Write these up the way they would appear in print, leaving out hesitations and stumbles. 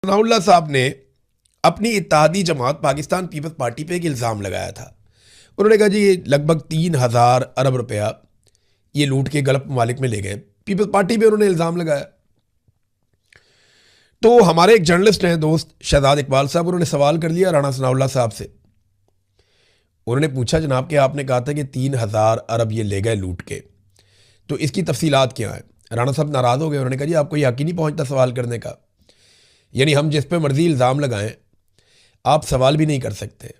सनाउल्लाह साहब ने अपनी इत्तेहादी जमात पाकिस्तान पीपल्स पार्टी पे एक इल्ज़ाम लगाया था। उन्होंने कहा जी ये लगभग 3,000 अरब रुपया ये लूट के गल्फ ममालिक में ले गए। पीपल्स पार्टी पे उन्होंने इल्ज़ाम लगाया। तो हमारे एक जर्नलिस्ट हैं दोस्त शहजाद इकबाल साहब, उन्होंने सवाल कर लिया राणा सनाउल्लाह साहब से। उन्होंने पूछा जनाब कि आपने कहा था कि 3,000 अरब ये ले गए लूट के, तो इसकी तफसीलात क्या है? राणा साहब नाराज़ हो गए। उन्होंने कहा जी आपको यकीन नहीं पहुंचता सवाल करने का, यानी हम जिस पे मर्जी इल्ज़ाम लगाएं आप सवाल भी नहीं कर सकते।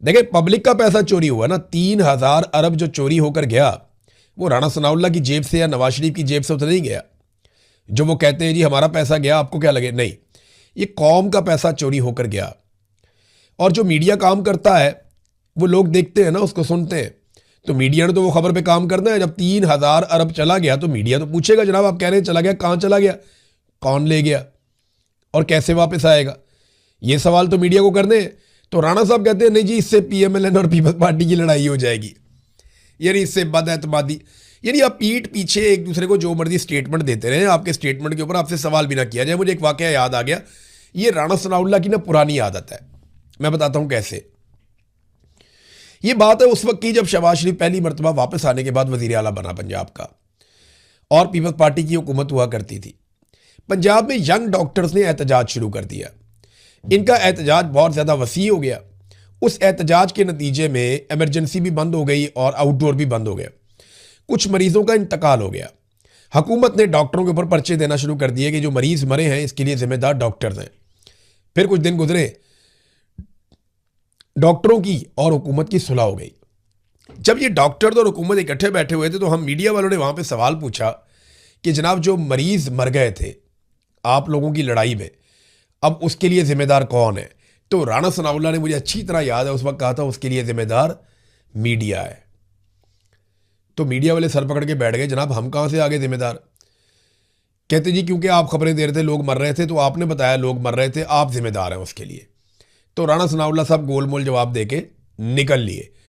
देखिए पब्लिक का पैसा चोरी हुआ ना, 3,000 अरब जो चोरी होकर गया वो राणा सनाउल्लाह की जेब से या नवाज शरीफ की जेब से तो नहीं गया। जो वो कहते हैं जी हमारा पैसा गया आपको क्या लगे, नहीं, ये कौम का पैसा चोरी होकर गया। और जो मीडिया काम करता है वो लोग देखते हैं ना, उसको सुनते हैं। तो मीडिया ने तो वो खबर पे काम करना है। जब 3,000 अरब चला गया तो मीडिया तो पूछेगा जनाब आप कह रहे हैं चला गया, कहाँ चला गया, कौन ले गया और कैसे वापस आएगा, ये सवाल तो मीडिया को करने हैं। तो राणा साहब कहते हैं नहीं जी इससे पीएमएलएन और पीपल्स पार्टी की लड़ाई हो जाएगी, यानी इससे बदएतमादी, यानी आप पीठ पीछे एक दूसरे को जो मर्जी स्टेटमेंट देते रहे, आपके स्टेटमेंट के ऊपर आपसे सवाल भी ना किया जाए। मुझे एक वाकया याद आ गया, ये राणा सनाउल्लाह की ना पुरानी आदत है, मैं बताता हूं कैसे। ये बात है उस वक्त की जब शहबाज शरीफ पहली मरतबा वापस आने के बाद वजीर आला बना पंजाब का और पीपल्स पार्टी की हुकूमत हुआ करती थी। पंजाब में यंग डॉक्टर्स ने एहतजाज शुरू कर दिया। इनका एहतजाज बहुत ज़्यादा वसी हो गया। उस एहतजाज के नतीजे में एमरजेंसी भी बंद हो गई और आउटडोर भी बंद हो गया। कुछ मरीजों का इंतकाल हो गया। हुकूमत ने डॉक्टरों के ऊपर पर्चे देना शुरू कर दिए कि जो मरीज मरे हैं इसके लिए जिम्मेदार डॉक्टर्स हैं। फिर कुछ दिन गुजरे, डॉक्टरों की और हुकूमत की सुलह हो गई। जब ये डॉक्टर और हुकूमत इकट्ठे बैठे हुए थे तो हम मीडिया वालों ने वहां पे सवाल पूछा कि जनाब जो मरीज मर गए थे आप लोगों की लड़ाई में, अब उसके लिए जिम्मेदार कौन है? तो राणा सनाउल्लाह ने, मुझे अच्छी तरह याद है, उस वक्त कहा था उसके लिए जिम्मेदार मीडिया है। तो मीडिया वाले सर पकड़ के बैठ गए, जनाब हम कहां से आगे जिम्मेदार? कहते जी क्योंकि आप खबरें दे रहे थे लोग मर रहे थे तो आपने बताया लोग मर रहे थे, आप जिम्मेदार हैं उसके लिए। तो राणा सनाउल्लाह साहब गोलमोल जवाब देके निकल लिए।